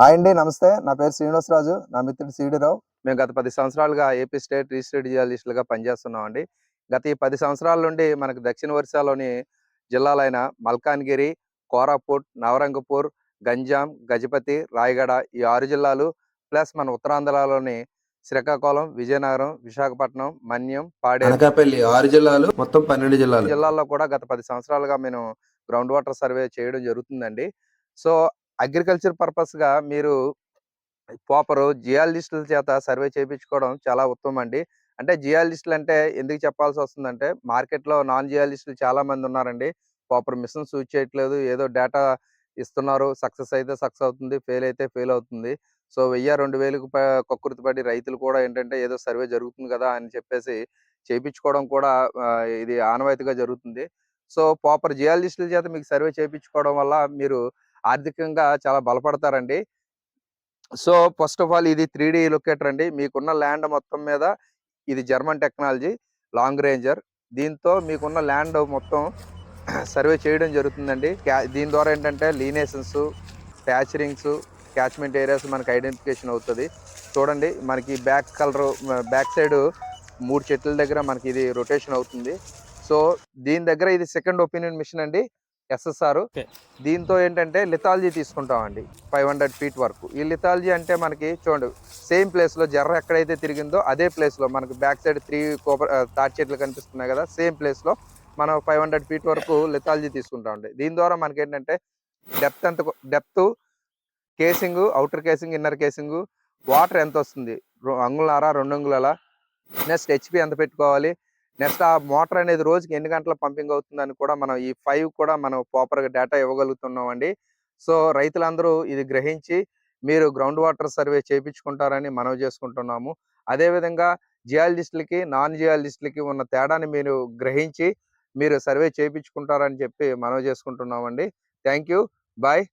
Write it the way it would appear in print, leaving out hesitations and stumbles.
Hi అండి. నమస్తే. నా పేరు శ్రీనివాసరాజు. నా మిత్రుడు సీడిరావు. మేము గత 10 సంవత్సరాలుగా ఏపీ స్టేట్ రిజిస్టర్డ్ జియాలజిస్టులుగా పనిచేస్తున్నామండి. గత ఈ 10 సంవత్సరాల నుండి మనకు దక్షిణ ఒరిస్సాలోని జిల్లాలైన మల్కాన్‌గిరి, కోరాపుట్, నవరంగపూర్, గంజాం, గజపతి, రాయగడ ఈ 6 జిల్లాలు ప్లస్ మన ఉత్తరాంధ్రలోని శ్రీకాకుళం, విజయనగరం, విశాఖపట్నం, మన్యం, పాడేరు, అనకాపల్లి 6 జిల్లాలు, మొత్తం 12 జిల్లాలు. జిల్లాల్లో కూడా గత 10 సంవత్సరాలుగా మేము గ్రౌండ్ వాటర్ సర్వే చేయడం జరుగుతుందండి. సో, అగ్రికల్చర్ పర్పస్‌గా మీరు ప్రాపరు జియాలజిస్టుల చేత సర్వే చేపించుకోవడం చాలా ఉత్తమం అండి. అంటే జియాలజిస్టులు అంటే ఎందుకు చెప్పాల్సొస్తుందంటే, మార్కెట్‌లో నాన్ జియాలజిస్టులు చాలా మంది ఉన్నారండి. ప్రాపర్ మిషన్స్ యూజ్ చేయట్లేదు. ఏదో డేటా ఇస్తున్నారు. సక్సెస్ అయితే సక్సెస్ అవుతుంది. ఫెయిల్ అయితే ఫెయిల్ అవుతుంది. సో, 1000, 2000కి కక్కుర్తిపడి రైతులు కూడా ఏంటంటే ఏదో సర్వే జరుగుతుంది కదా అని చెప్పేసి చేపించుకోవడం కూడా ఇది ఆనవాయితీగా జరుగుతుంది. సో, ప్రాపర్ జియాలజిస్టుల చేత మీకు సర్వే చేపించుకోవడం వల్ల మీరు ఆర్థికంగా చాలా బలపడతారండి. సో, ఫస్ట్ ఆఫ్ ఆల్ ఇది 3D లొకేటర్ అండి. మీకున్న ల్యాండ్ మొత్తం మీద ఇది జర్మన్ టెక్నాలజీ లాంగ్ రేంజర్. దీంతో మీకున్న ల్యాండ్ మొత్తం సర్వే చేయడం జరుగుతుందండి. దీని ద్వారా ఏంటంటే లీనేషన్స్, ప్యాచరింగ్స్, క్యాచ్‌మెంట్ ఏరియాస్ మనకి ఐడెంటిఫికేషన్ అవుతది. చూడండి మనకి బ్యాక్ సైడ్ 3 చెట్ల దగ్గర మనకి ఇది రొటేషన్ అవుతుంది. సో, దీని దగ్గర ఇది సెకండ్ ఒపీనియన్ మిషన్ అండి. ఎస్ఎస్ఆర్. దీంతో ఏంటంటే లిథాలజీ తీసుకుంటామండి 500 ఫీట్ వరకు. ఈ లిథాలజీ అంటే మనకి చూడండి సేమ్ ప్లేస్‌లో జర్ర ఎక్కడైతే తిరిగిందో అదే ప్లేస్‌లో మనకి బ్యాక్ సైడ్ 3 తాటి చెట్లు కనిపిస్తున్నాయి కదా! సేమ్ ప్లేస్‌లో మనం 500 ఫీట్ వరకు లిథాలజీ తీసుకుంటామండి. దీని ద్వారా మనకేంటంటే depth, casing, outer casing, inner casing, water ఎంతొస్తుంది, అంగుళారా, 2 అంగుళాల, నెక్స్ట్ హెచ్‌పీ ఎంత పెట్టుకోవాలి, నెక్స్ట్ ఆ మోటార్ అనేది రోజుకి ఎన్ని గంటల పంపింగ్ అవుతుందని కూడా మనం ఈ 5 కూడా మనం ప్రాపర్‌గా డేటా ఇవ్వగలుగుతున్నామండి. సో, రైతులందరూ ఇది గ్రహించి మీరు గ్రౌండ్ వాటర్ సర్వే చేపించుకుంటారని మనవి చేసుకుంటున్నాము. అదేవిధంగా జియాలజిస్టులకి, నాన్ జియాలజిస్టులకి ఉన్న తేడాని మీరు గ్రహించి మీరు సర్వే చేపించుకుంటారని చెప్పి మనవి చేసుకుంటున్నామండి. Thank you. బాయ్.